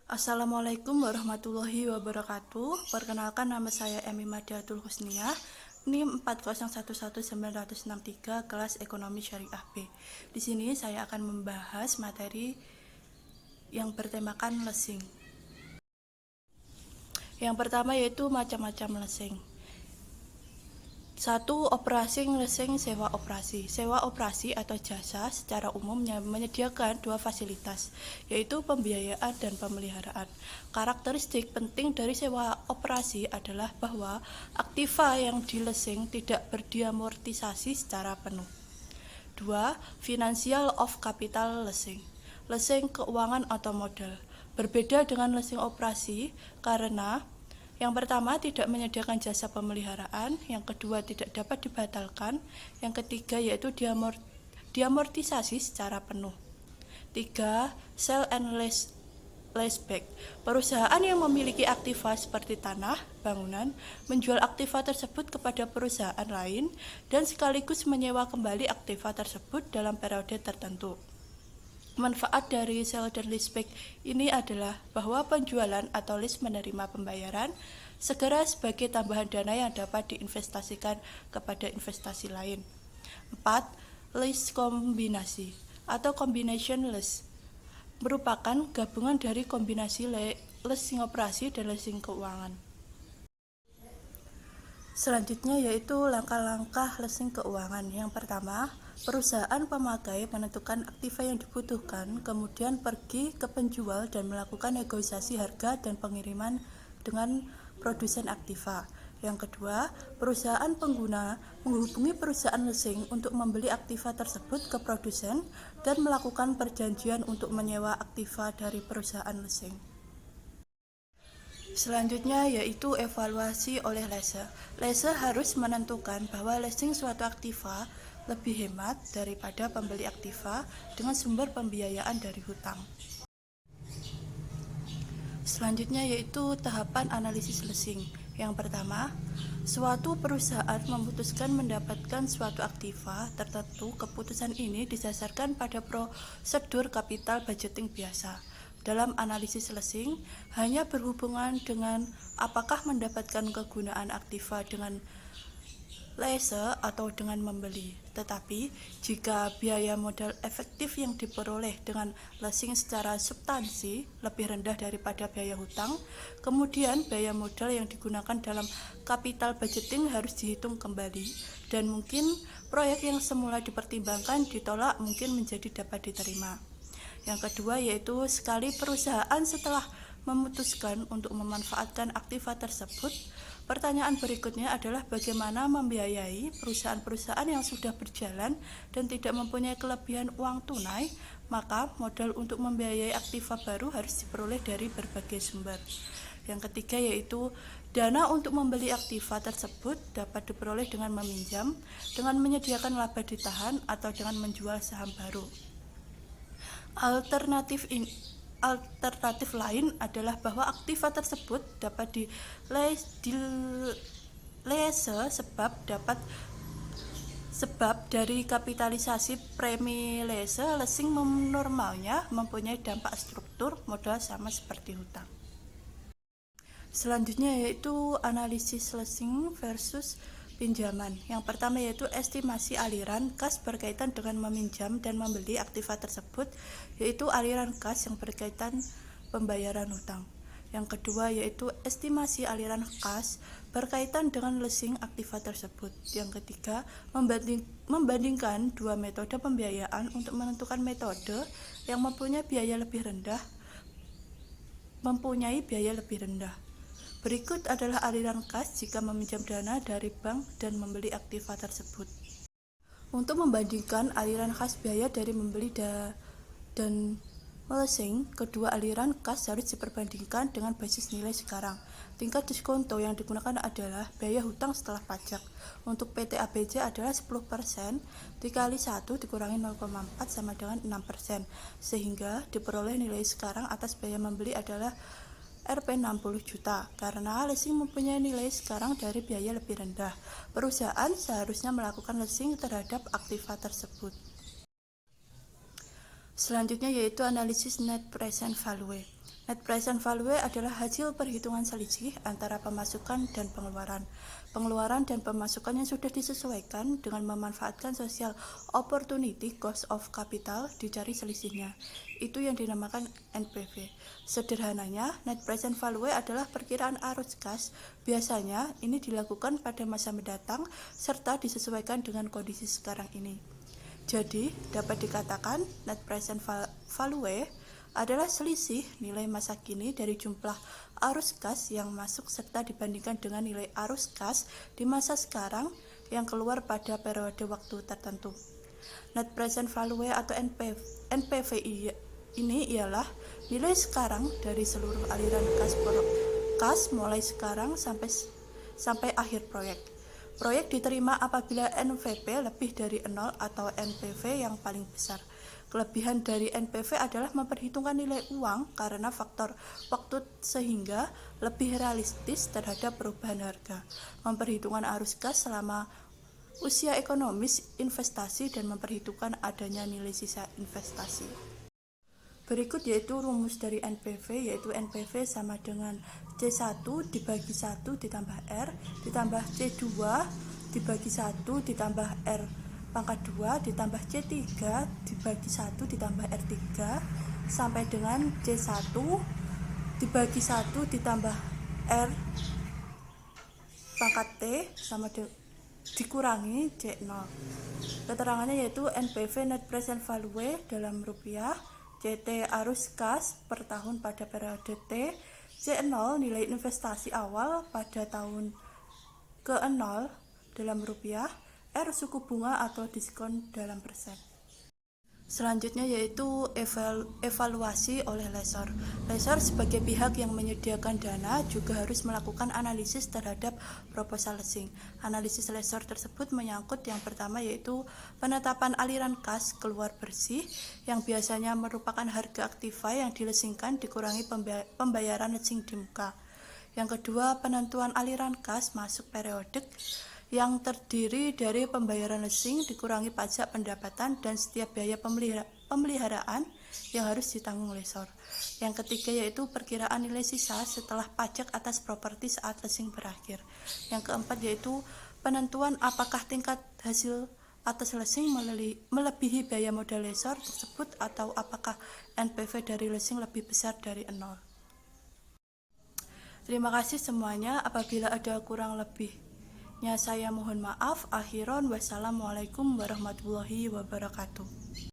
Assalamualaikum warahmatullahi wabarakatuh. Perkenalkan, nama saya Emi Madiatul Husniah, NIM 4011963, kelas Ekonomi Syariah B. Di sini saya akan membahas materi yang bertemakan lesing. Yang pertama yaitu macam-macam lesing. 1. Operasi lesing sewa operasi. Sewa operasi atau jasa secara umum menyediakan dua fasilitas, yaitu pembiayaan dan pemeliharaan. Karakteristik penting dari sewa operasi adalah bahwa aktiva yang dilesing tidak berdiamortisasi secara penuh. 2. Financial of capital lesing. Lesing keuangan atau modal. Berbeda dengan lesing operasi karena yang pertama, tidak menyediakan jasa pemeliharaan. Yang kedua, tidak dapat dibatalkan. Yang ketiga, yaitu diamortisasi secara penuh. 3. Sell and leaseback. Perusahaan yang memiliki aktiva seperti tanah, bangunan, menjual aktiva tersebut kepada perusahaan lain dan sekaligus menyewa kembali aktiva tersebut dalam periode tertentu. Manfaat dari sell dan leaseback ini adalah bahwa penjualan atau lease menerima pembayaran segera sebagai tambahan dana yang dapat diinvestasikan kepada investasi lain. 4. Lease kombinasi atau combination lease merupakan gabungan dari kombinasi leasing operasi dan leasing keuangan. Selanjutnya yaitu langkah-langkah leasing keuangan. Yang pertama, perusahaan pemakai menentukan aktiva yang dibutuhkan, kemudian pergi ke penjual dan melakukan negosiasi harga dan pengiriman dengan produsen aktiva. Yang kedua, perusahaan pengguna menghubungi perusahaan leasing untuk membeli aktiva tersebut ke produsen dan melakukan perjanjian untuk menyewa aktiva dari perusahaan leasing. Selanjutnya yaitu evaluasi oleh lessor. Lessor harus menentukan bahwa leasing suatu aktiva lebih hemat daripada pembeli aktiva dengan sumber pembiayaan dari hutang. Selanjutnya yaitu tahapan analisis leasing. Yang pertama, suatu perusahaan memutuskan mendapatkan suatu aktiva tertentu. Keputusan ini didasarkan pada prosedur capital budgeting biasa. Dalam analisis leasing, hanya berhubungan dengan apakah mendapatkan kegunaan aktiva dengan lease atau dengan membeli. Tetapi, jika biaya modal efektif yang diperoleh dengan leasing secara substansi lebih rendah daripada biaya hutang, kemudian biaya modal yang digunakan dalam capital budgeting harus dihitung kembali, dan mungkin proyek yang semula dipertimbangkan ditolak mungkin menjadi dapat diterima. Yang kedua yaitu sekali perusahaan setelah memutuskan untuk memanfaatkan aktiva tersebut, pertanyaan berikutnya adalah bagaimana membiayai perusahaan-perusahaan yang sudah berjalan dan tidak mempunyai kelebihan uang tunai, maka modal untuk membiayai aktiva baru harus diperoleh dari berbagai sumber. Yang ketiga yaitu dana untuk membeli aktiva tersebut dapat diperoleh dengan meminjam, dengan menyediakan laba ditahan, atau dengan menjual saham baru. Alternatif lain adalah bahwa aktiva tersebut dapat lease sebab dari kapitalisasi premi lease, leasing normalnya mempunyai dampak struktur modal sama seperti hutang. Selanjutnya yaitu analisis leasing versus pinjaman. Yang pertama yaitu estimasi aliran kas berkaitan dengan meminjam dan membeli aktiva tersebut, yaitu aliran kas yang berkaitan pembayaran hutang. Yang kedua yaitu estimasi aliran kas berkaitan dengan leasing aktiva tersebut. Yang ketiga, membandingkan dua metode pembiayaan untuk menentukan metode yang mempunyai biaya lebih rendah. Berikut adalah aliran kas jika meminjam dana dari bank dan membeli aktiva tersebut. Untuk membandingkan aliran kas biaya dari membeli dan leasing, kedua aliran kas harus diperbandingkan dengan basis nilai sekarang. Tingkat diskonto yang digunakan adalah biaya hutang setelah pajak. Untuk PT ABJ adalah 10%, dikali 1 dikurangi 0,4 sama dengan 6%, sehingga diperoleh nilai sekarang atas biaya membeli adalah Rp 60 juta. Karena leasing mempunyai nilai sekarang dari biaya lebih rendah, perusahaan seharusnya melakukan leasing terhadap aktiva tersebut. Selanjutnya yaitu analisis net present value. Net present value adalah hasil perhitungan selisih antara pemasukan dan pengeluaran. Pengeluaran dan pemasukan yang sudah disesuaikan dengan memanfaatkan social opportunity cost of capital dicari selisihnya. Itu yang dinamakan NPV. Sederhananya, net present value adalah perkiraan arus kas. Biasanya ini dilakukan pada masa mendatang serta disesuaikan dengan kondisi sekarang ini. Jadi, dapat dikatakan net present value adalah selisih nilai masa kini dari jumlah arus kas yang masuk serta dibandingkan dengan nilai arus kas di masa sekarang yang keluar pada periode waktu tertentu. Net present value atau NPV ini ialah nilai sekarang dari seluruh aliran kas mulai sekarang sampai akhir proyek. Proyek diterima apabila NVP lebih dari 0 atau NPV yang paling besar. Kelebihan dari NPV adalah memperhitungkan nilai uang karena faktor waktu sehingga lebih realistis terhadap perubahan harga. Memperhitungkan arus kas selama usia ekonomis investasi dan memperhitungkan adanya nilai sisa investasi. Berikut yaitu rumus dari NPV, yaitu NPV sama dengan C1 dibagi 1 ditambah R ditambah C2 dibagi 1 ditambah R pangkat 2 ditambah C3 dibagi 1 ditambah R3 sampai dengan C1 dibagi 1 ditambah R pangkat T sama dikurangi C0. Keterangannya yaitu NPV net present value dalam rupiah, CT arus kas per tahun pada periode T, C0 nilai investasi awal pada tahun ke-0 dalam rupiah, R suku bunga atau diskon dalam persen. Selanjutnya yaitu evaluasi oleh lessor. Lessor sebagai pihak yang menyediakan dana juga harus melakukan analisis terhadap proposal leasing. Analisis lessor tersebut menyangkut yang pertama yaitu penetapan aliran kas keluar bersih yang biasanya merupakan harga aktiva yang dilesingkan dikurangi pembayaran leasing di muka. Yang kedua, penentuan aliran kas masuk periodik yang terdiri dari pembayaran leasing dikurangi pajak pendapatan dan setiap biaya pemeliharaan yang harus ditanggung lessor. Yang ketiga yaitu perkiraan nilai sisa setelah pajak atas properti saat leasing berakhir. Yang keempat yaitu penentuan apakah tingkat hasil atas leasing melebihi biaya modal lessor tersebut atau apakah NPV dari leasing lebih besar dari 0. Terima kasih semuanya. Apabila ada kurang lebihnya saya mohon maaf. Akhiron wassalamualaikum warahmatullahi wabarakatuh.